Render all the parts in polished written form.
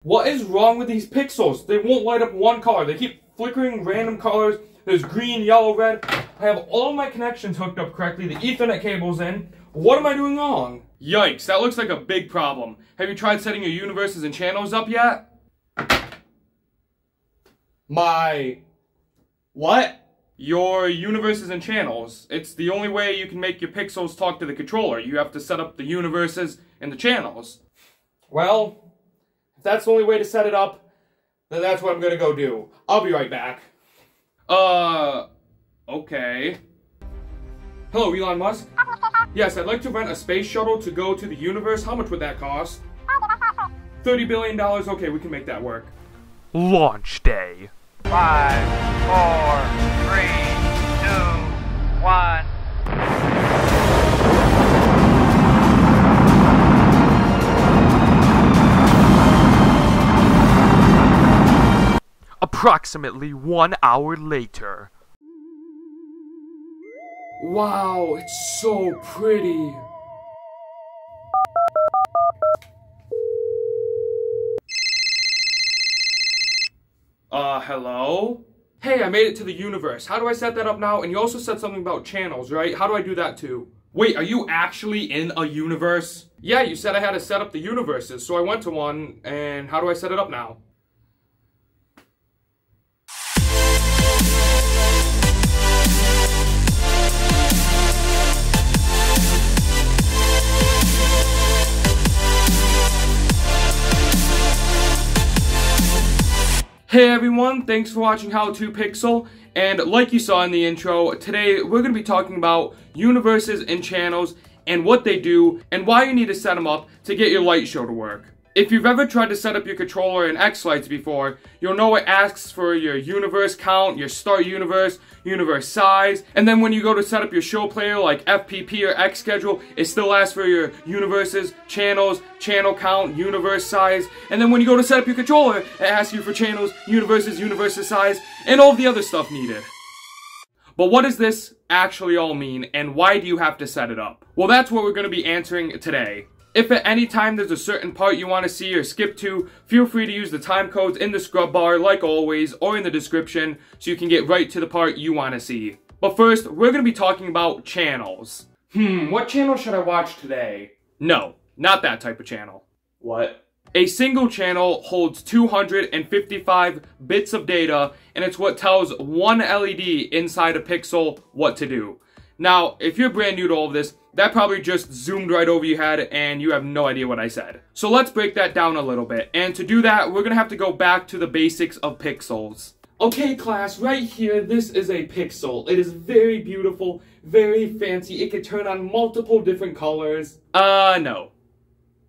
What is wrong with these pixels? They won't light up one color. They keep flickering random colors. There's green, yellow, red. I have all my connections hooked up correctly. The Ethernet cable's in. What am I doing wrong? Yikes, that looks like a big problem. Have you tried setting your universes and channels up yet? What? Your universes and channels. It's the only way you can make your pixels talk to the controller. You have to set up the universes and the channels. Well, if that's the only way to set it up, then that's what I'm gonna go do. I'll be right back. Okay. Hello, Elon Musk? Yes, I'd like to rent a space shuttle to go to the universe. How much would that cost? $30 billion. Okay, we can make that work. Launch day. 5, 4, 3, 2, 1. Approximately 1 hour later. Wow, it's so pretty. Hello? Hey, I made it to the universe. How do I set that up now? And you also said something about channels, right? How do I do that too? Wait, are you actually in a universe? Yeah, you said I had to set up the universes, so I went to one, and how do I set it up now? Hey everyone, thanks for watching How To Pixel, and like you saw in the intro, today we're going to be talking about universes and channels and what they do and why you need to set them up to get your light show to work. If you've ever tried to set up your controller in Xlights before, you'll know it asks for your universe count, your start universe, universe size, and then when you go to set up your show player like FPP or X schedule, it still asks for your universes, channels, channel count, universe size, and then when you go to set up your controller, it asks you for channels, universes size, and all of the other stuff needed. But what does this actually all mean, and why do you have to set it up? Well, that's what we're going to be answering today. If at any time there's a certain part you want to see or skip to, feel free to use the time codes in the scrub bar like always or in the description so you can get right to the part you want to see. But first, we're going to be talking about channels. What channel should I watch today? No, not that type of channel. What? A single channel holds 255 bits of data, and it's what tells one LED inside a pixel what to do. Now, if you're brand new to all of this, that probably just zoomed right over your head and you have no idea what I said. So let's break that down a little bit. And to do that, we're going to have to go back to the basics of pixels. Okay, class, right here, this is a pixel. It is very beautiful, very fancy. It can turn on multiple different colors. No.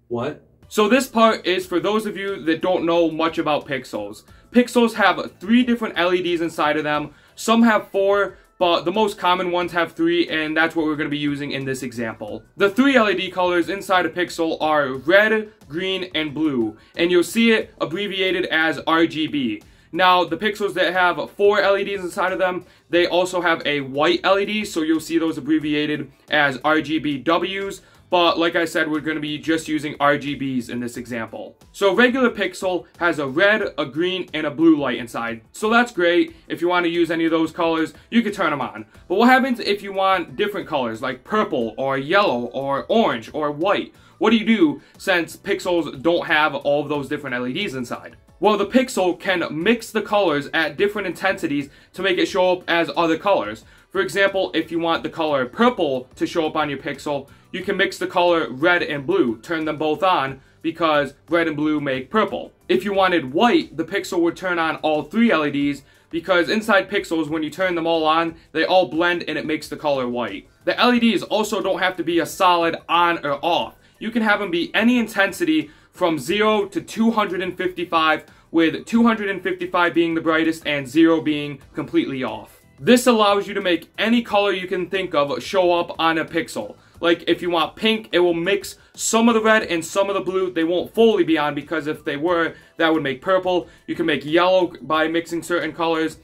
What? So this part is for those of you that don't know much about pixels. Pixels have 3 different LEDs inside of them. Some have 4. But the most common ones have 3, and that's what we're going to be using in this example. The 3 LED colors inside a pixel are red, green, and blue, and you'll see it abbreviated as RGB. Now, the pixels that have 4 LEDs inside of them, they also have a white LED, so you'll see those abbreviated as RGBWs. But like I said, we're going to be just using RGBs in this example. So a regular pixel has a red, a green, and a blue light inside. So that's great. If you want to use any of those colors, you can turn them on. But what happens if you want different colors like purple or yellow or orange or white? What do you do since pixels don't have all of those different LEDs inside? Well, the pixel can mix the colors at different intensities to make it show up as other colors. For example, if you want the color purple to show up on your pixel, you can mix the color red and blue, turn them both on, because red and blue make purple. If you wanted white, the pixel would turn on all 3 LEDs, because inside pixels, when you turn them all on, they all blend and it makes the color white. The LEDs also don't have to be a solid on or off. You can have them be any intensity from 0 to 255, with 255 being the brightest and 0 being completely off. This allows you to make any color you can think of show up on a pixel. Like if you want pink, it will mix some of the red and some of the blue. They won't fully be on because if they were, that would make purple. You can make yellow by mixing certain colors.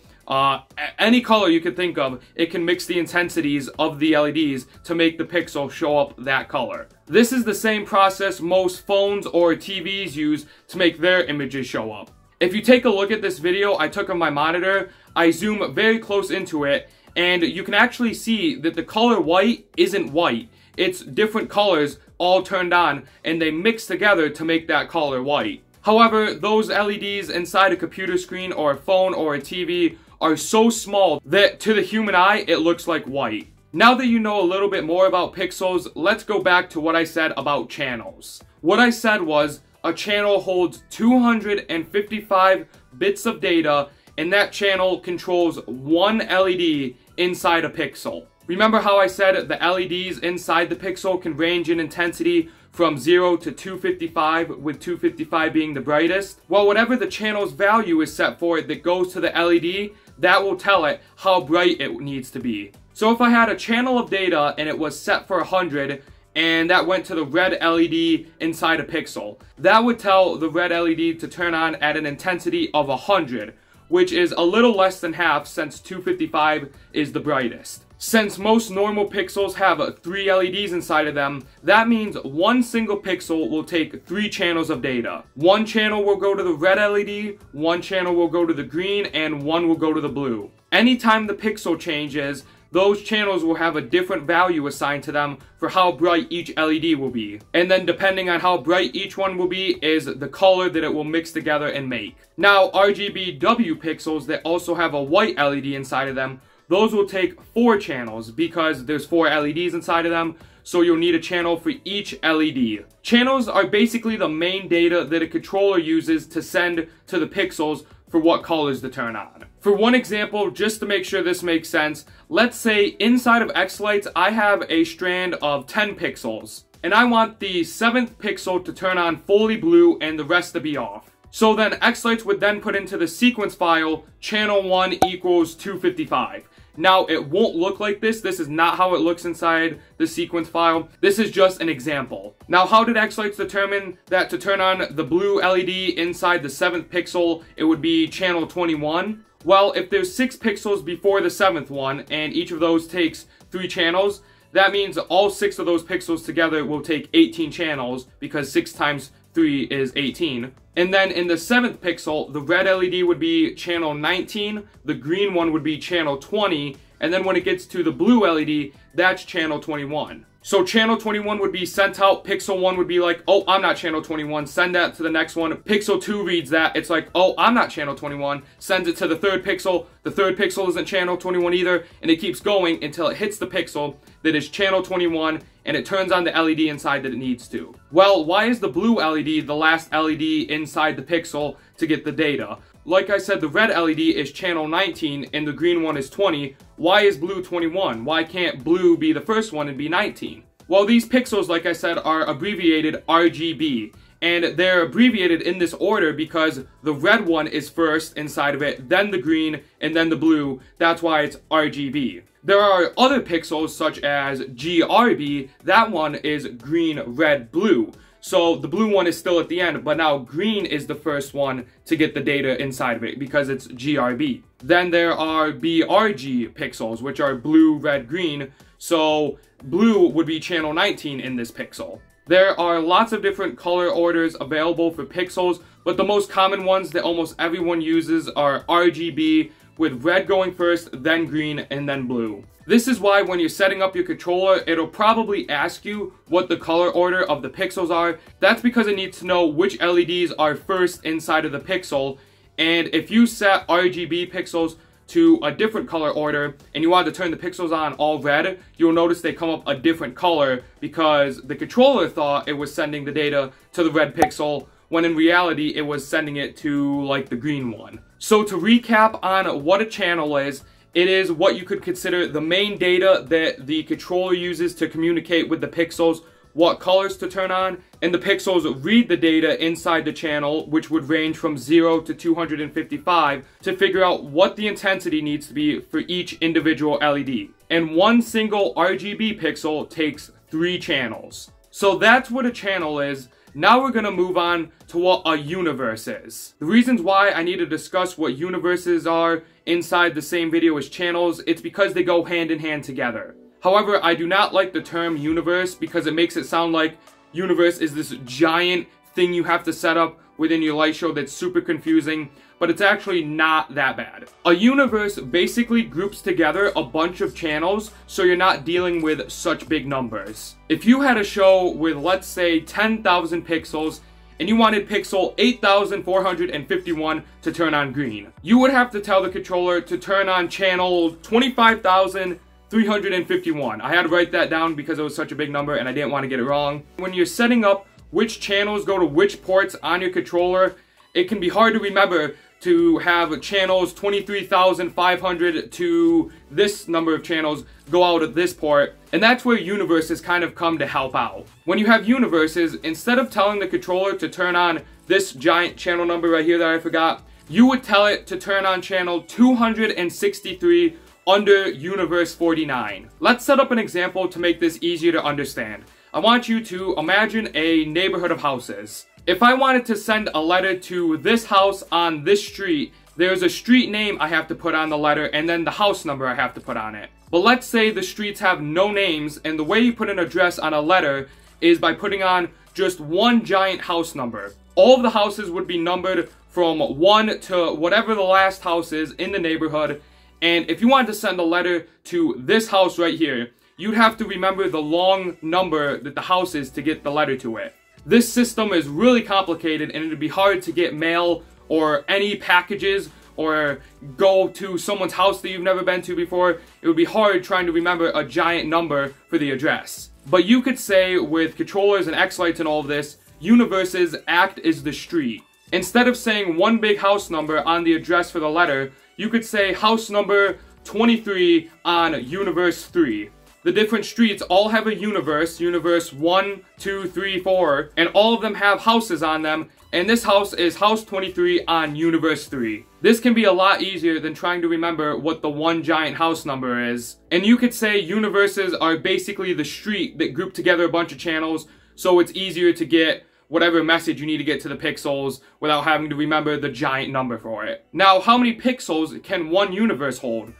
any color you could think of, it can mix the intensities of the LEDs to make the pixel show up that color. This is the same process most phones or TVs use to make their images show up. If you take a look at this video I took on my monitor, I zoom very close into it, and you can actually see that the color white isn't white. It's different colors all turned on, and they mix together to make that color white. However, those LEDs inside a computer screen or a phone or a TV are so small that to the human eye, it looks like white. Now that you know a little bit more about pixels, let's go back to what I said about channels. What I said was, a channel holds 255 bits of data, and that channel controls one LED inside a pixel. Remember how I said the LEDs inside the pixel can range in intensity from 0 to 255, with 255 being the brightest? Well, whatever the channel's value is set for it that goes to the LED, that will tell it how bright it needs to be. So if I had a channel of data and it was set for 100, and that went to the red LED inside a pixel, that would tell the red LED to turn on at an intensity of 100, which is a little less than half since 255 is the brightest. Since most normal pixels have 3 LEDs inside of them, that means one single pixel will take 3 channels of data. One channel will go to the red LED, one channel will go to the green, and one will go to the blue. Anytime the pixel changes, those channels will have a different value assigned to them for how bright each LED will be. And then depending on how bright each one will be is the color that it will mix together and make. Now, RGBW pixels that also have a white LED inside of them, those will take 4 channels because there's 4 LEDs inside of them, so you'll need a channel for each LED. Channels are basically the main data that a controller uses to send to the pixels for what colors to turn on. For one example, just to make sure this makes sense, let's say inside of Xlights I have a strand of 10 pixels, and I want the 7th pixel to turn on fully blue and the rest to be off. So then Xlights would then put into the sequence file channel 1 equals 255. Now, it won't look like this. This is not how it looks inside the sequence file. This is just an example. Now, how did Xlights determine that to turn on the blue LED inside the 7th pixel, it would be channel 21? Well, if there's 6 pixels before the 7th one, and each of those takes 3 channels, that means all 6 of those pixels together will take 18 channels, because 6 times 3 is 18. And then in the 7th pixel, the red LED would be channel 19, the green one would be channel 20, and then when it gets to the blue LED, that's channel 21. So channel 21 would be sent out, pixel 1 would be like, oh, I'm not channel 21, send that to the next one. Pixel 2 reads that, it's like, oh, I'm not channel 21, sends it to the 3rd pixel. The 3rd pixel isn't channel 21 either, and it keeps going until it hits the pixel that is channel 21, and it turns on the LED inside that it needs to. Well, why is the blue LED the last LED inside the pixel to get the data? Like I said, the red LED is channel 19 and the green one is 20. Why is blue 21? Why can't blue be the first one and be 19? Well, these pixels, like I said, are abbreviated RGB. And they're abbreviated in this order because the red one is first inside of it, then the green, and then the blue. That's why it's RGB. There are other pixels such as GRB. That one is green, red, blue. So the blue one is still at the end, but now green is the first one to get the data inside of it because it's GRB. Then there are BRG pixels, which are blue, red, green. So blue would be channel 19 in this pixel. There are lots of different color orders available for pixels, but the most common ones that almost everyone uses are RGB, with red going first, then green, and then blue. This is why when you're setting up your controller, it'll probably ask you what the color order of the pixels are. That's because it needs to know which LEDs are first inside of the pixel, and if you set RGB pixels to a different color order and you want to turn the pixels on all red, you'll notice they come up a different color because the controller thought it was sending the data to the red pixel when in reality it was sending it to like the green one. So to recap on what a channel is, it is what you could consider the main data that the controller uses to communicate with the pixels what colors to turn on, and the pixels read the data inside the channel, which would range from 0 to 255, to figure out what the intensity needs to be for each individual LED. And one single RGB pixel takes 3 channels. So that's what a channel is. Now we're gonna move on to what a universe is. The reasons why I need to discuss what universes are inside the same video as channels, it's because they go hand in hand together. However, I do not like the term universe because it makes it sound like universe is this giant thing you have to set up within your light show that's super confusing, but it's actually not that bad. A universe basically groups together a bunch of channels so you're not dealing with such big numbers. If you had a show with, let's say, 10,000 pixels and you wanted pixel 8,451 to turn on green, you would have to tell the controller to turn on channel 25,351. I had to write that down because it was such a big number and I didn't want to get it wrong. When you're setting up which channels go to which ports on your controller, it can be hard to remember to have channels 23,500 to this number of channels go out at this port, and that's where universes kind of come to help out. When you have universes, instead of telling the controller to turn on this giant channel number right here that I forgot, you would tell it to turn on channel 263 under universe 49. Let's set up an example to make this easier to understand. I want you to imagine a neighborhood of houses. If I wanted to send a letter to this house on this street, there's a street name I have to put on the letter and then the house number I have to put on it. But let's say the streets have no names, and the way you put an address on a letter is by putting on just one giant house number. All of the houses would be numbered from 1 to whatever the last house is in the neighborhood, and if you wanted to send a letter to this house right here, you'd have to remember the long number that the house is to get the letter to it. This system is really complicated and it'd be hard to get mail or any packages or go to someone's house that you've never been to before. It would be hard trying to remember a giant number for the address. But you could say with controllers and Xlights and all of this, universes act as the street. Instead of saying one big house number on the address for the letter, you could say house number 23 on universe 3. The different streets all have a universe 1, 2, 3, 4, and all of them have houses on them, and this house is house 23 on universe 3. This can be a lot easier than trying to remember what the one giant house number is. And you could say universes are basically the street that group together a bunch of channels, so it's easier to get whatever message you need to get to the pixels without having to remember the giant number for it. Now, how many pixels can one universe hold?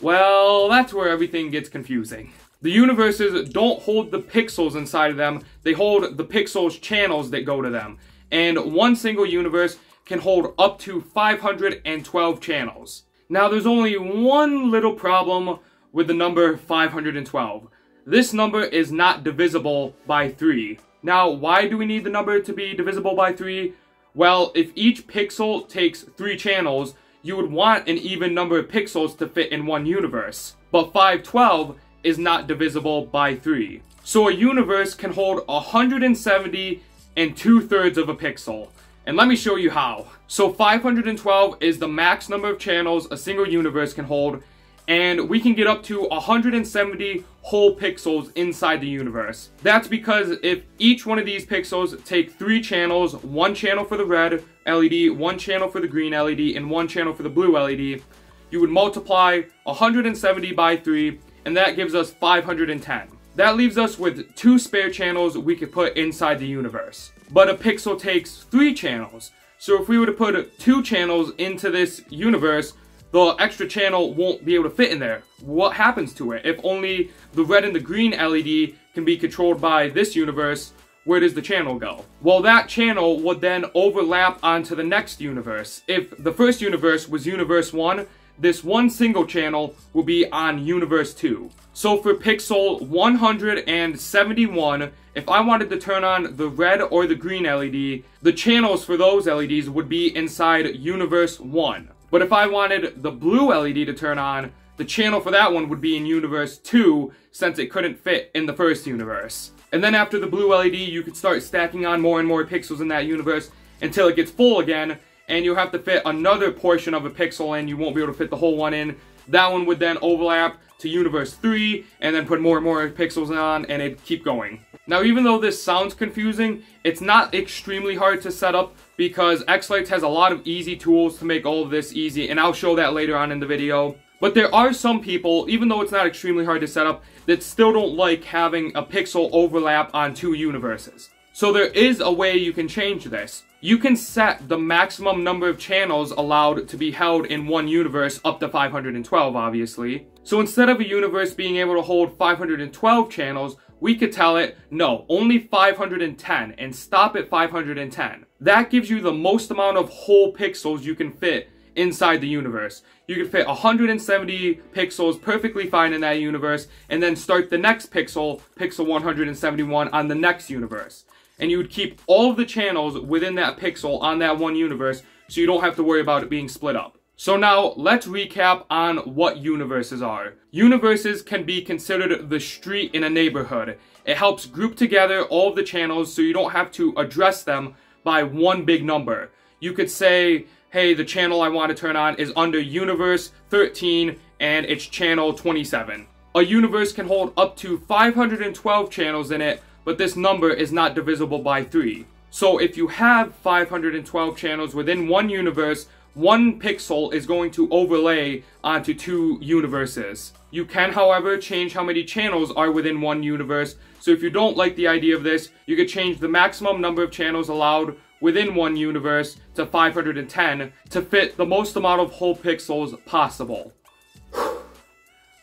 Well, that's where everything gets confusing. The universes don't hold the pixels inside of them, they hold the pixels channels that go to them. And one single universe can hold up to 512 channels. Now there's only one little problem with the number 512. This number is not divisible by 3. Now, why do we need the number to be divisible by 3? Well, if each pixel takes 3 channels, you would want an even number of pixels to fit in one universe. But 512 is not divisible by 3. So a universe can hold 170 and 2/3 of a pixel. And let me show you how. So 512 is the max number of channels a single universe can hold, and we can get up to 170 whole pixels inside the universe. That's because if each one of these pixels take 3 channels, one channel for the red LED, one channel for the green LED, and one channel for the blue LED, you would multiply 170 by 3, and that gives us 510. That leaves us with 2 spare channels we could put inside the universe. But a pixel takes 3 channels, so if we were to put 2 channels into this universe, the extra channel won't be able to fit in there. What happens to it? If only the red and the green LED can be controlled by this universe, where does the channel go? Well, that channel would then overlap onto the next universe. If the first universe was universe 1, this one single channel will be on universe 2. So for pixel 171, if I wanted to turn on the red or the green LED, the channels for those LEDs would be inside universe 1. But if I wanted the blue LED to turn on, the channel for that one would be in universe 2, since it couldn't fit in the first universe. And then after the blue LED, you could start stacking on more and more pixels in that universe until it gets full again, and you'll have to fit another portion of a pixel in. You won't be able to fit the whole one in. That one would then overlap to universe 3, and then put more and more pixels on, and it'd keep going. Now, even though this sounds confusing, it's not extremely hard to set up because Xlights has a lot of easy tools to make all of this easy, and I'll show that later on in the video. But there are some people, even though it's not extremely hard to set up, that still don't like having a pixel overlap on 2 universes. So there is a way you can change this. You can set the maximum number of channels allowed to be held in one universe up to 512, obviously. So instead of a universe being able to hold 512 channels, we could tell it, no, only 510, and stop at 510. That gives you the most amount of whole pixels you can fit inside the universe. You can fit 170 pixels perfectly fine in that universe, and then start the next pixel, pixel 171, on the next universe. And you would keep all of the channels within that pixel on that one universe, so you don't have to worry about it being split up. So now, let's recap on what universes are. Universes can be considered the street in a neighborhood. It helps group together all of the channels so you don't have to address them by one big number. You could say, hey, the channel I want to turn on is under universe 13 and it's channel 27. A universe can hold up to 512 channels in it, but this number is not divisible by 3. So if you have 512 channels within one universe, one pixel is going to overlay onto 2 universes. You can, however, change how many channels are within one universe, so if you don't like the idea of this, you could change the maximum number of channels allowed within one universe to 510 to fit the most amount of whole pixels possible.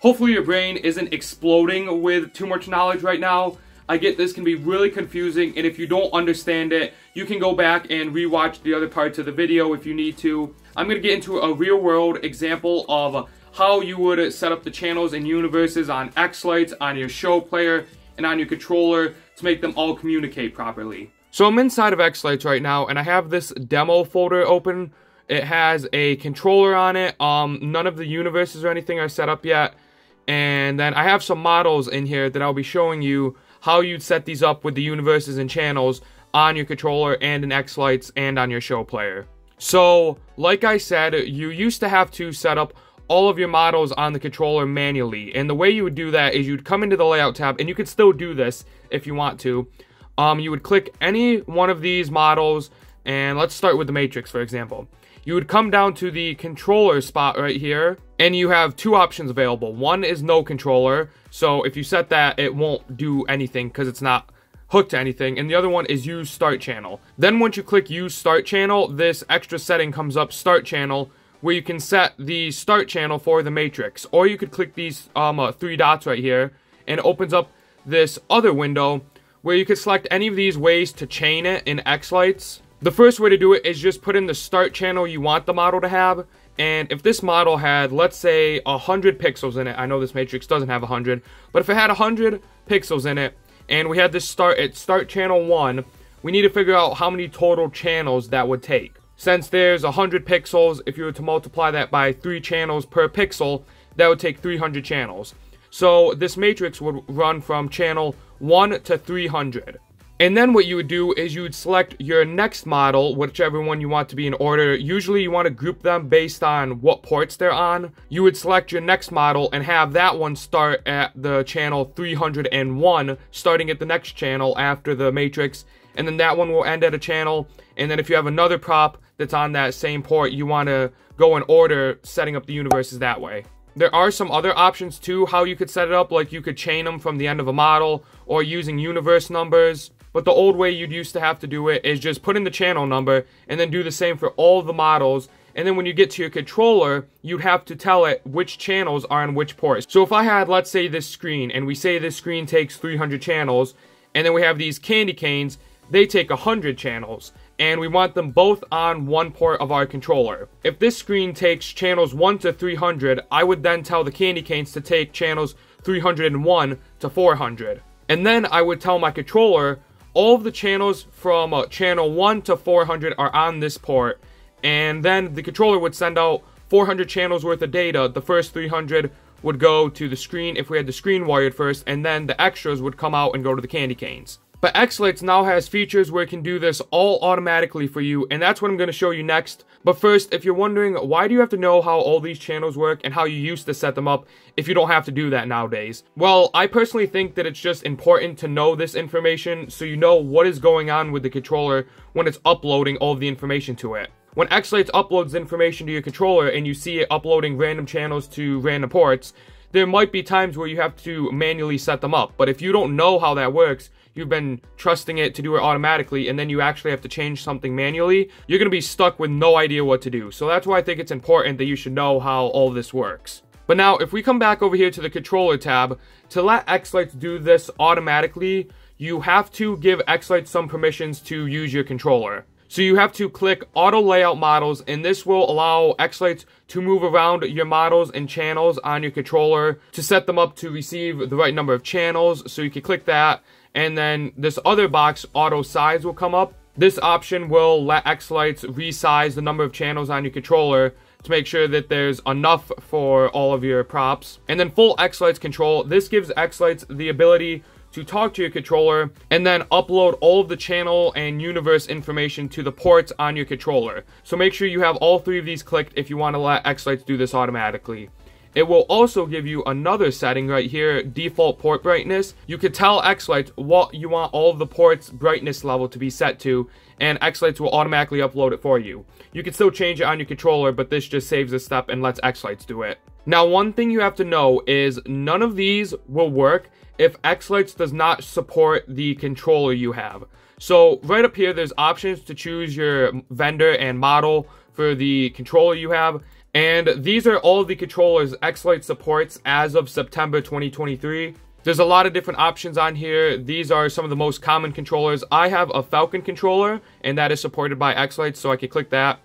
Hopefully your brain isn't exploding with too much knowledge right now. I get this can be really confusing, and if you don't understand it, you can go back and rewatch the other parts of the video if you need to. I'm going to get into a real-world example of how you would set up the channels and universes on Xlights, on your show player, and on your controller to make them all communicate properly. So I'm inside of Xlights right now, and I have this demo folder open. It has a controller on it. None of the universes or anything are set up yet. And then I have some models in here that I'll be showing you how you'd set these up with the universes and channels on your controller and in Xlights and on your show player. So, like I said, you used to have to set up all of your models on the controller manually. And the way you would do that is you'd come into the layout tab, and you could still do this if you want to. You would click any one of these models, and let's start with the Matrix, for example. You would come down to the controller spot right here, and you have 2 options available. One is no controller, so if you set that, it won't do anything because it's not hooked to anything. And the other one is use start channel. Then once you click use start channel, this extra setting comes up, start channel, where you can set the start channel for the Matrix. Or you could click these 3 dots right here, and it opens up this other window where you could select any of these ways to chain it in Xlights. The first way to do it is just put in the start channel you want the model to have. And if this model had, let's say, 100 pixels in it, I know this Matrix doesn't have 100, but if it had 100 pixels in it, and we had this start at start channel 1, we need to figure out how many total channels that would take. Since there's 100 pixels, if you were to multiply that by 3 channels per pixel, that would take 300 channels. So this Matrix would run from channel 1 to 300. And then what you would do is you would select your next model, whichever one you want to be in order. Usually you want to group them based on what ports they're on. You would select your next model and have that one start at the channel 301, starting at the next channel after the Matrix. And then that one will end at a channel. And then if you have another prop that's on that same port, you want to go in order, setting up the universes that way. There are some other options too, how you could set it up, like you could chain them from the end of a model or using universe numbers. But the old way you'd used to have to do it is just put in the channel number and then do the same for all the models. And then when you get to your controller, you'd have to tell it which channels are on which ports. So if I had, let's say, this screen, and we say this screen takes 300 channels, and then we have these candy canes, they take 100 channels. And we want them both on one port of our controller. If this screen takes channels 1 to 300, I would then tell the candy canes to take channels 301 to 400. And then I would tell my controller, all of the channels from channel 1 to 400 are on this port. And then the controller would send out 400 channels worth of data. The first 300 would go to the screen if we had the screen wired first, and then the extras would come out and go to the candy canes. But Xlights now has features where it can do this all automatically for you, and that's what I'm going to show you next. But first, if you're wondering, why do you have to know how all these channels work and how you used to set them up if you don't have to do that nowadays? Well, I personally think that it's just important to know this information so you know what is going on with the controller when it's uploading all of the information to it. When Xlights uploads information to your controller and you see it uploading random channels to random ports, there might be times where you have to manually set them up. But if you don't know how that works, you've been trusting it to do it automatically, and then you actually have to change something manually, you're going to be stuck with no idea what to do. So that's why I think it's important that you should know how all this works. But now, if we come back over here to the controller tab, to let Xlights do this automatically, you have to give Xlights some permissions to use your controller. So you have to click Auto Layout Models, and this will allow Xlights to move around your models and channels on your controller to set them up to receive the right number of channels. So you can click that, and then this other box, Auto Size, will come up. This option will let Xlights resize the number of channels on your controller to make sure that there's enough for all of your props. And then full Xlights control, this gives Xlights the ability to talk to your controller and then upload all of the channel and universe information to the ports on your controller. So make sure you have all three of these clicked if you want to let Xlights do this automatically. It will also give you another setting right here, default port brightness. You could tell Xlights what you want all of the ports brightness level to be set to, and Xlights will automatically upload it for you. You can still change it on your controller, but this just saves a step and lets Xlights do it. Now, one thing you have to know is none of these will work if Xlights does not support the controller you have. So right up here, there's options to choose your vendor and model for the controller you have. And these are all of the controllers Xlights supports as of September 2023. There's a lot of different options on here. These are some of the most common controllers. I have a Falcon controller, and that is supported by Xlights, so I can click that.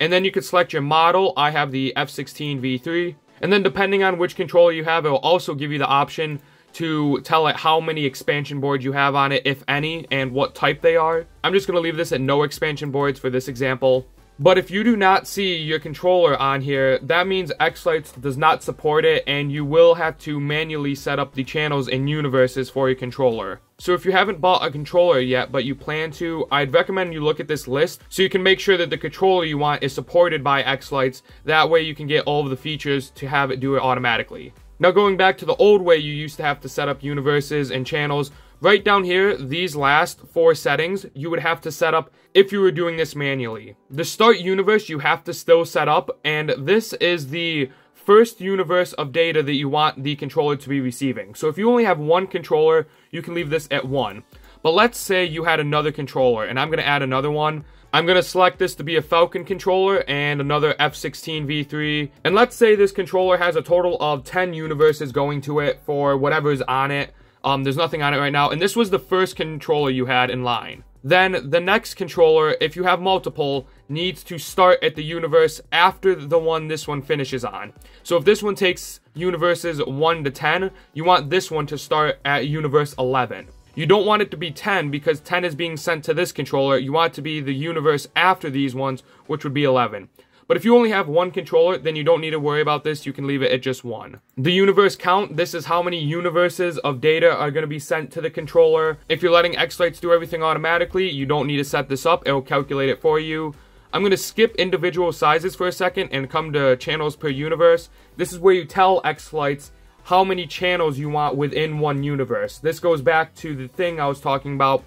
And then you can select your model. I have the F16 V3. And then depending on which controller you have, it will also give you the option to tell it how many expansion boards you have on it, if any, and what type they are. I'm just going to leave this at no expansion boards for this example. But if you do not see your controller on here, that means Xlights does not support it, and you will have to manually set up the channels and universes for your controller. So if you haven't bought a controller yet, but you plan to, I'd recommend you look at this list so you can make sure that the controller you want is supported by Xlights. That way you can get all of the features to have it do it automatically. Now going back to the old way you used to have to set up universes and channels, right down here, these last 4 settings, you would have to set up if you were doing this manually. The start universe you have to still set up, and this is the first universe of data that you want the controller to be receiving. So if you only have one controller, you can leave this at 1. But let's say you had another controller, and I'm going to add another one. I'm going to select this to be a Falcon controller and another F16 V3. And let's say this controller has a total of 10 universes going to it for whatever's on it. There's nothing on it right now. And this was the first controller you had in line. Then the next controller, if you have multiple, needs to start at the universe after the one this one finishes on. So if this one takes universes 1 to 10, you want this one to start at universe 11. You don't want it to be 10 because 10 is being sent to this controller. You want it to be the universe after these ones, which would be 11. But if you only have one controller, then you don't need to worry about this. You can leave it at just 1. The universe count, this is how many universes of data are going to be sent to the controller. If you're letting Xlights do everything automatically, you don't need to set this up. It will calculate it for you. I'm going to skip individual sizes for a second and come to channels per universe. This is where you tell Xlights how many channels you want within one universe. This goes back to the thing I was talking about,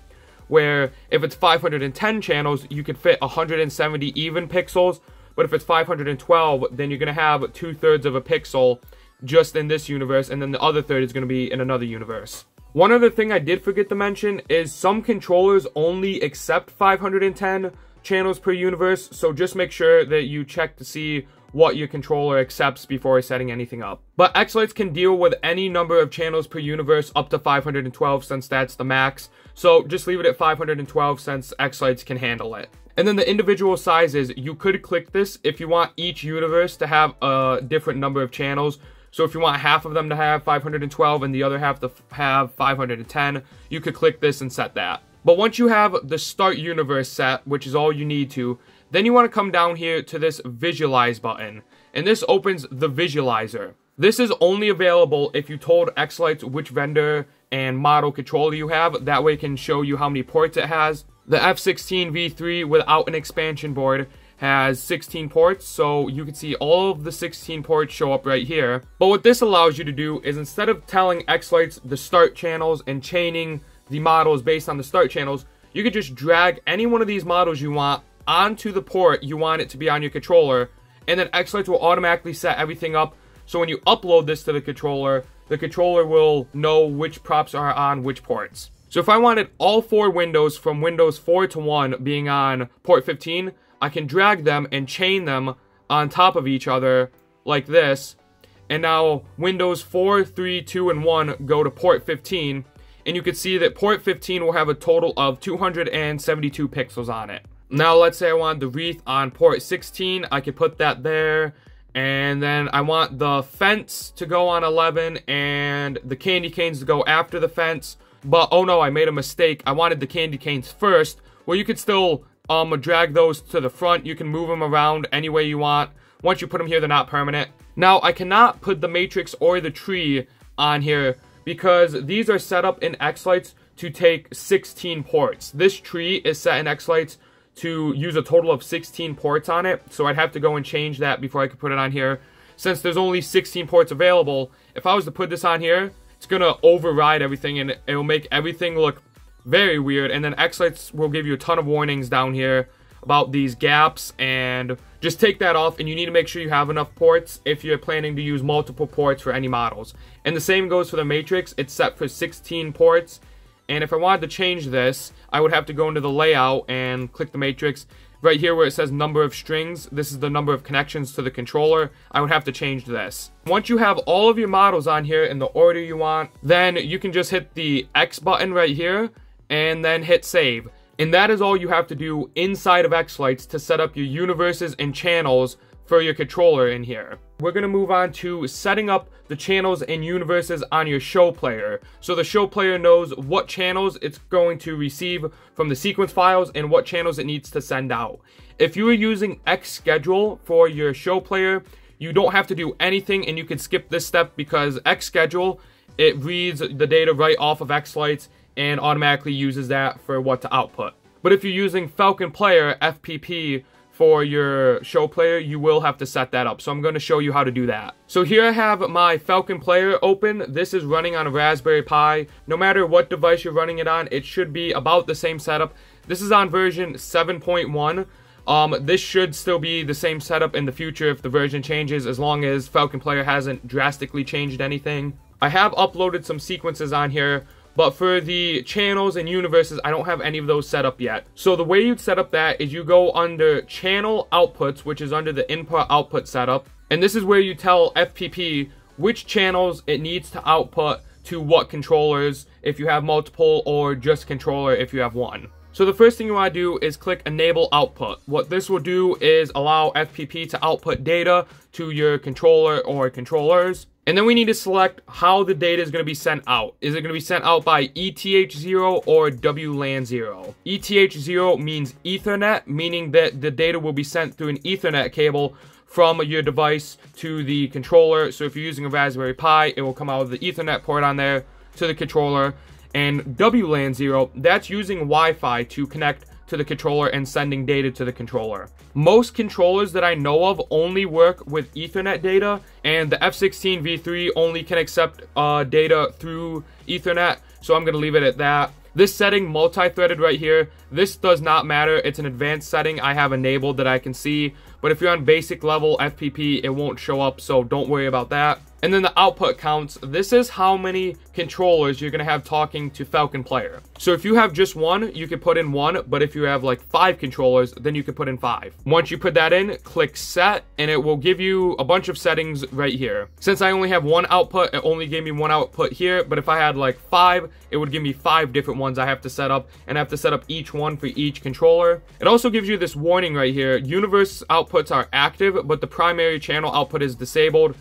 where if it's 510 channels, you could fit 170 even pixels, but if it's 512, then you're going to have 2/3 of a pixel just in this universe, and then the other third is going to be in another universe. One other thing I did forget to mention is some controllers only accept 510 channels per universe, so just make sure that you check to see what your controller accepts before setting anything up. But Xlights can deal with any number of channels per universe up to 512 since that's the max. So just leave it at 512 since Xlights can handle it. And then the individual sizes, you could click this if you want each universe to have a different number of channels. So if you want half of them to have 512 and the other half to have 510, you could click this and set that. But once you have the start universe set, which is all you need to, then you want to come down here to this visualize button, and this opens the visualizer. This is only available if you told Xlights which vendor and model controller you have. That way it can show you how many ports it has. The F16 V3 without an expansion board has 16 ports, so you can see all of the 16 ports show up right here. But what this allows you to do is instead of telling Xlights the start channels and chaining the models based on the start channels, you could just drag any one of these models you want onto the port you want it to be on your controller, and then Xlights will automatically set everything up, so when you upload this to the controller will know which props are on which ports. So if I wanted all 4 windows from Windows 4 to 1 being on port 15, I can drag them and chain them on top of each other like this. And now Windows 4, 3, 2, and 1 go to port 15. And you can see that port 15 will have a total of 272 pixels on it. Now let's say I wanted the wreath on port 16. I could put that there. And then I want the fence to go on 11 and the candy canes to go after the fence. But oh no, I made a mistake. I wanted the candy canes first. Well, you could still drag those to the front. You can move them around any way you want. Once you put them here, they're not permanent. Now, I cannot put the matrix or the tree on here because these are set up in Xlights to take 16 ports. This tree is set in Xlights to use a total of 16 ports on it, so I'd have to go and change that before I could put it on here. Since there's only 16 ports available, if I was to put this on here, it's gonna override everything and it will make everything look very weird. And then Xlights will give you a ton of warnings down here about these gaps, and just take that off. And you need to make sure you have enough ports if you're planning to use multiple ports for any models. And the same goes for the matrix. It's set for 16 ports. And if I wanted to change this, I would have to go into the layout and click the matrix. Right here where it says number of strings, this is the number of connections to the controller. I would have to change this. Once you have all of your models on here in the order you want, then you can just hit the X button right here and then hit save. And that is all you have to do inside of Xlights to set up your universes and channels for your controller in here. We're going to move on to setting up the channels and universes on your show player. So the show player knows what channels it's going to receive from the sequence files and what channels it needs to send out. If you are using Xschedule for your show player, you don't have to do anything and you can skip this step because Xschedule, it reads the data right off of Xlights and automatically uses that for what to output. But if you're using Falcon Player, FPP, for your show player, you will have to set that up. So I'm going to show you how to do that. So here I have my Falcon Player open. This is running on a Raspberry Pi. No matter what device you're running it on, it should be about the same setup. This is on version 7.1. This should still be the same setup in the future if the version changes, as long as Falcon Player hasn't drastically changed anything. I have uploaded some sequences on here, but for the channels and universes, I don't have any of those set up yet. So the way you'd set up that is you go under channel outputs, which is under the input output setup. And this is where you tell FPP which channels it needs to output to what controllers, if you have multiple, or just controller if you have one. So the first thing you want to do is click enable output. What this will do is allow FPP to output data to your controller or controllers. And then we need to select how the data is going to be sent out. Is it going to be sent out by ETH0 or WLAN0? ETH0 means Ethernet, meaning that the data will be sent through an Ethernet cable from your device to the controller. So if you're using a Raspberry Pi, it will come out of the Ethernet port on there to the controller. And WLAN0, that's using Wi-Fi to connect to the controller and sending data to the controller. Most controllers that I know of only work with Ethernet data, and the F16 V3 only can accept data through Ethernet, so I'm going to leave it at that. This setting, multi-threaded right here, this does not matter. It's an advanced setting I have enabled that I can see, but if you're on basic level FPP, it won't show up, so don't worry about that. And then the output counts. This is how many controllers you're going to have talking to Falcon Player. So if you have just one, you can put in one, but if you have like 5 controllers, then you can put in 5. Once you put that in, click set, and it will give you a bunch of settings right here. Since I only have one output, it only gave me one output here, but if I had like 5, it would give me 5 different ones I have to set up, and I have to set up each one for each controller. It also gives you this warning right here. Universe outputs are active, but the primary channel output is disabled.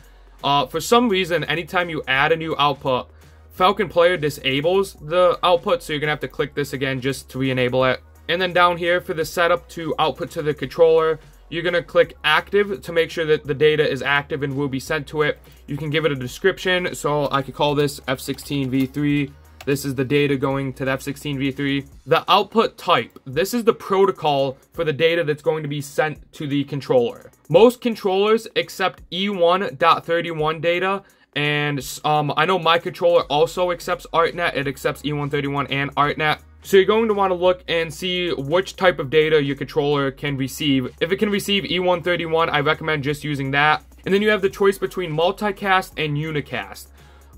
For some reason, anytime you add a new output, Falcon Player disables the output, so you're going to have to click this again just to re-enable it. And then down here for the setup to output to the controller, you're going to click active to make sure that the data is active and will be sent to it. You can give it a description, so I could call this F16 V3. This is the data going to the F16 V3. The output type. This is the protocol for the data that's going to be sent to the controller. Most controllers accept E1.31 data, and I know my controller also accepts ArtNet. It accepts E131 and ArtNet. So you're going to want to look and see which type of data your controller can receive. If it can receive E131, I recommend just using that. And then you have the choice between multicast and unicast.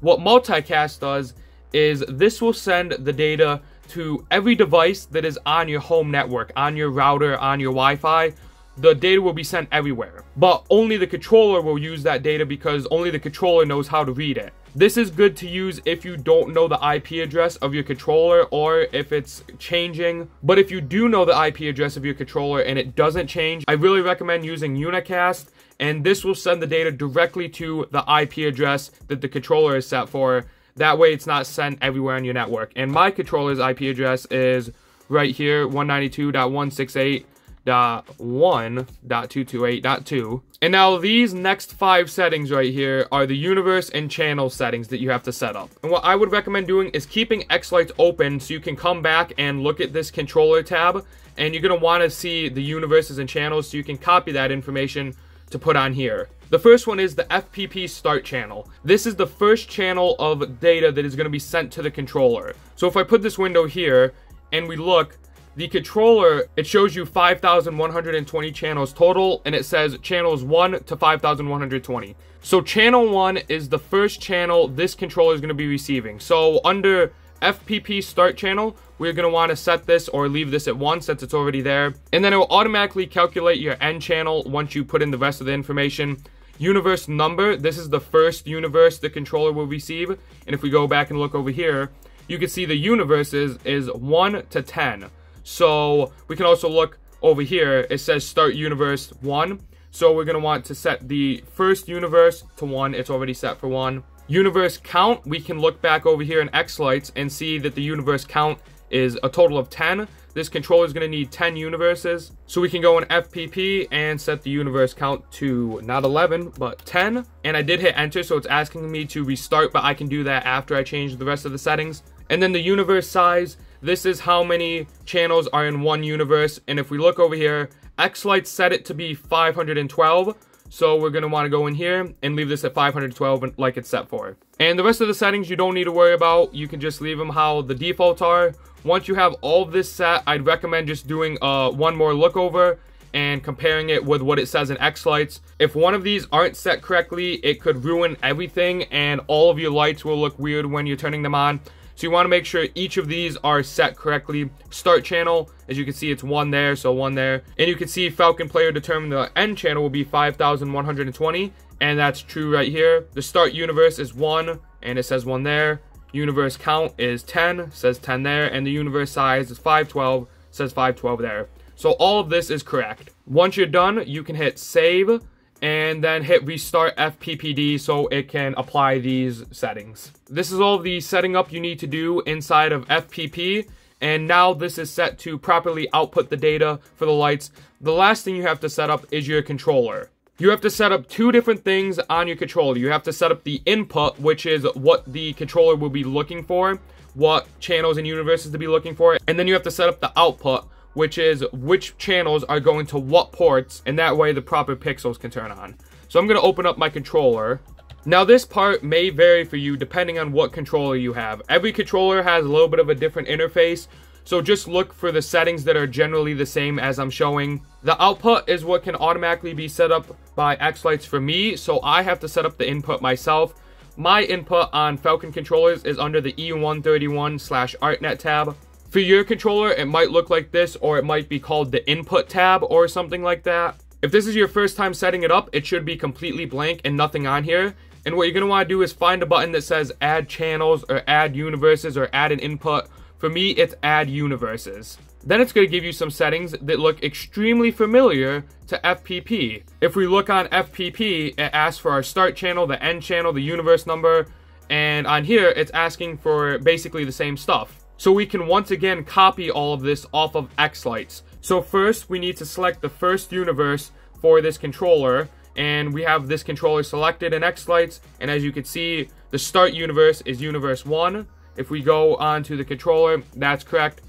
What multicast does is this will send the data to every device that is on your home network, on your router, on your Wi-Fi. The data will be sent everywhere, but only the controller will use that data because only the controller knows how to read it. This is good to use if you don't know the IP address of your controller or if it's changing. But if you do know the IP address of your controller and it doesn't change, I really recommend using Unicast, and this will send the data directly to the IP address that the controller is set for. That way it's not sent everywhere on your network. And my controller's IP address is right here, 192.168.1.228.2. And now these next 5 settings right here are the universe and channel settings that you have to set up. And what I would recommend doing is keeping Xlights open so you can come back and look at this controller tab, and you're going to want to see the universes and channels so you can copy that information to put on here. The first one is the FPP start channel. This is the first channel of data that is going to be sent to the controller. So if I put this window here and we look, the controller, it shows you 5,120 channels total, and it says channels 1 to 5,120. So channel 1 is the first channel this controller is going to be receiving. So under FPP start channel, we're going to want to set this or leave this at 1 since it's already there. And then it will automatically calculate your end channel once you put in the rest of the information. Universe number, this is the first universe the controller will receive. And if we go back and look over here, you can see the universes is 1 to 10. So we can also look over here, it says start universe 1. So we're going to want to set the first universe to 1. It's already set for 1. Universe count, we can look back over here in Xlights and see that the universe count is a total of 10. This controller is going to need 10 universes. So we can go in FPP and set the universe count to not 11, but 10. And I did hit enter, so it's asking me to restart, but I can do that after I change the rest of the settings. And then the universe size, this is how many channels are in one universe. And if we look over here, Xlights set it to be 512. So we're going to want to go in here and leave this at 512 like it's set for. And the rest of the settings you don't need to worry about. You can just leave them how the defaults are. Once you have all of this set, I'd recommend just doing one more look over and comparing it with what it says in Xlights. If one of these aren't set correctly, it could ruin everything and all of your lights will look weird when you're turning them on. So you want to make sure each of these are set correctly. Start channel, as you can see, it's 1 there, so 1 there. And you can see Falcon player determined the end channel will be 5,120, and that's true right here. The start universe is 1, and it says 1 there. Universe count is 10, says 10 there, and the universe size is 512, says 512 there. So all of this is correct. Once you're done, you can hit save, and then hit restart FPPD so it can apply these settings. This is all of the setting up you need to do inside of FPP, and now this is set to properly output the data for the lights. The last thing you have to set up is your controller. You have to set up 2 different things on your controller. You have to set up the input, which is what the controller will be looking for, what channels and universes to be looking for, and then you have to set up the output, which is which channels are going to what ports, and that way the proper pixels can turn on. So I'm going to open up my controller. Now this part may vary for you depending on what controller you have. Every controller has a little bit of a different interface, so just look for the settings that are generally the same as I'm showing. The output is what can automatically be set up by Xlights for me, so I have to set up the input myself. My input on Falcon controllers is under the E131/ArtNet tab. For your controller, it might look like this, or it might be called the input tab or something like that. If this is your first time setting it up, it should be completely blank and nothing on here. And what you're going to want to do is find a button that says add channels or add universes or add an input. For me, it's add universes. Then it's going to give you some settings that look extremely familiar to FPP. If we look on FPP, it asks for our start channel, the end channel, the universe number, and on here, it's asking for basically the same stuff. So we can once again copy all of this off of Xlights. So first we need to select the first universe for this controller, and we have this controller selected in Xlights, and as you can see, the start universe is universe 1. If we go on to the controller, that's correct.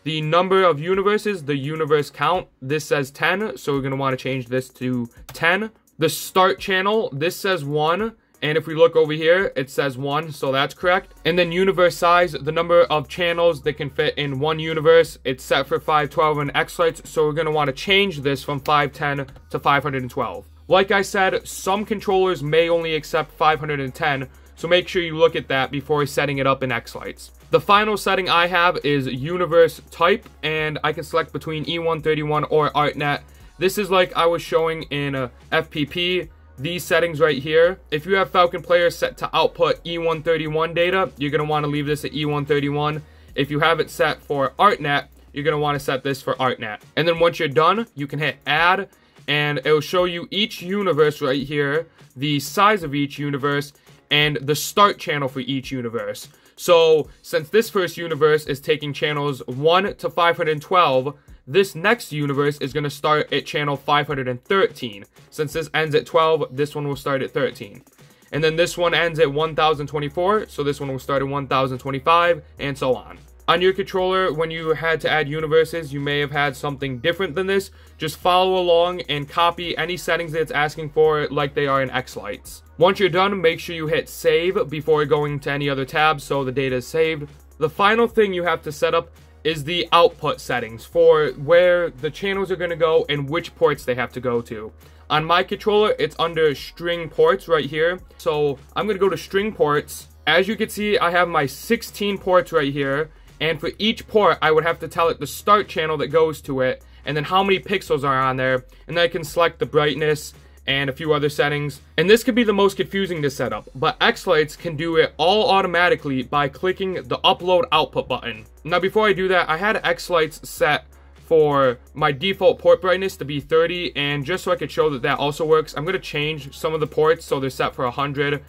The number of universes, the universe count, this says 10, so we're going to want to change this to 10. The start channel, this says 1. And if we look over here, it says 1, so that's correct. And then universe size, the number of channels that can fit in one universe, it's set for 512 in Xlights, so we're going to want to change this from 510 to 512. Like I said, some controllers may only accept 510, So make sure you look at that before setting it up in Xlights. The final setting I have is universe type, and I can select between E131 or ArtNet. This is like I was showing in FPP. These settings right here. If you have Falcon Player set to output E131 data, you're going to want to leave this at E131. If you have it set for ArtNet, you're going to want to set this for ArtNet. And then once you're done, you can hit add, and it will show you each universe right here, the size of each universe, and the start channel for each universe. So since this first universe is taking channels 1 to 512, this next universe is going to start at channel 513. Since this ends at 12, this one will start at 13. And then this one ends at 1024, so this one will start at 1025, and so on. On your controller, when you had to add universes, you may have had something different than this. Just follow along and copy any settings that it's asking for like they are in Xlights. Once you're done, make sure you hit save before going to any other tab so the data is saved. The final thing you have to set up is the output settings for where the channels are going to go and which ports they have to go to. On my controller, it's under string ports right here. So I'm going to go to string ports. As you can see, I have my 16 ports right here. And for each port, I would have to tell it the start channel that goes to it, and then how many pixels are on there, and then I can select the brightness and a few other settings. And this could be the most confusing to set up, but Xlights can do it all automatically by clicking the upload output button. Now before I do that, I had Xlights set for my default port brightness to be 30, and just so I could show that that also works, I'm going to change some of the ports so they're set for 100.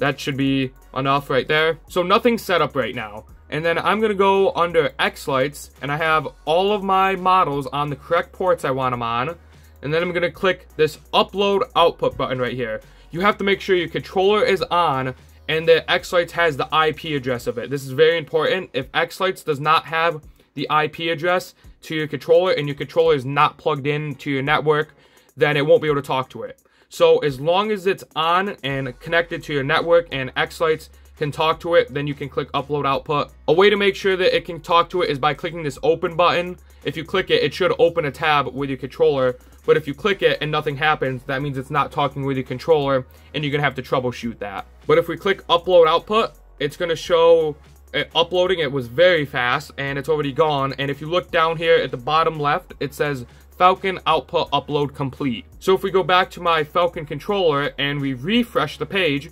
That should be enough right there. So nothing's set up right now. And then I'm going to go under Xlights, and I have all of my models on the correct ports I want them on. And then I'm going to click this upload output button right here. You have to make sure your controller is on and that Xlights has the IP address of it. This is very important. If Xlights does not have the IP address to your controller and your controller is not plugged in to your network, then it won't be able to talk to it. So as long as it's on and connected to your network and Xlights can talk to it, then you can click upload output. A way to make sure that it can talk to it is by clicking this open button. If you click it, it should open a tab with your controller. But if you click it and nothing happens, that means it's not talking with your controller and you're gonna have to troubleshoot that. But if we click upload output, it's gonna show it uploading. It was very fast and it's already gone. And if you look down here at the bottom left, it says Falcon output upload complete. So if we go back to my Falcon controller and we refresh the page,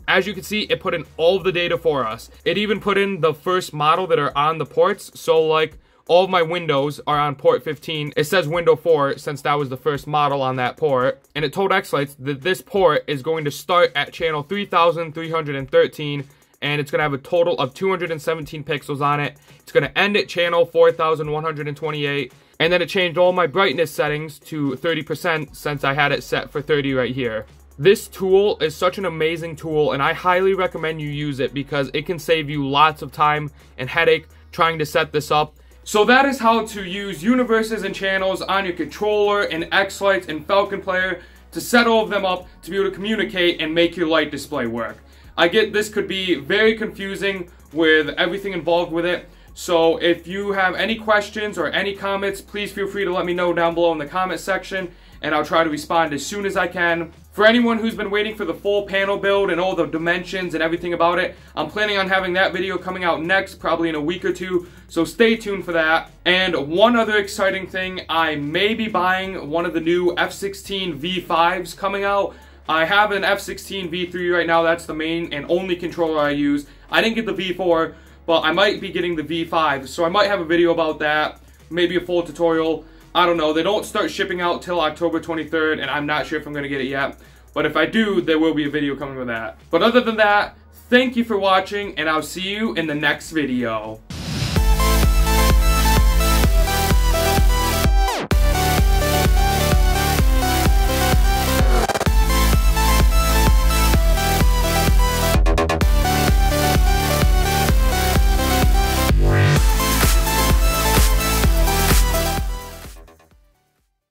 as you can see, it put in all of the data for us. It even put in the first model that are on the ports. So like all of my windows are on port 15. It says window 4 since that was the first model on that port. And it told Xlights that this port is going to start at channel 3313 and it's going to have a total of 217 pixels on it. It's going to end at channel 4128. And then it changed all my brightness settings to 30% since I had it set for 30 right here. This tool is such an amazing tool and I highly recommend you use it because it can save you lots of time and headache trying to set this up. So that is how to use universes and channels on your controller and Xlights and Falcon Player to set all of them up to be able to communicate and make your light display work. I get this could be very confusing with everything involved with it. So if you have any questions or any comments, please feel free to let me know down below in the comment section and I'll try to respond as soon as I can. For anyone who's been waiting for the full panel build and all the dimensions and everything about it, I'm planning on having that video coming out next, probably in a week or two, so stay tuned for that. And one other exciting thing, I may be buying one of the new F16 V5s coming out. I have an F16 V3 right now, that's the main and only controller I use. I didn't get the V4, but I might be getting the V5, so I might have a video about that, maybe a full tutorial. I don't know, they don't start shipping out till October 23rd, and I'm not sure if I'm going to get it yet. But if I do, there will be a video coming with that. But other than that, thank you for watching, and I'll see you in the next video.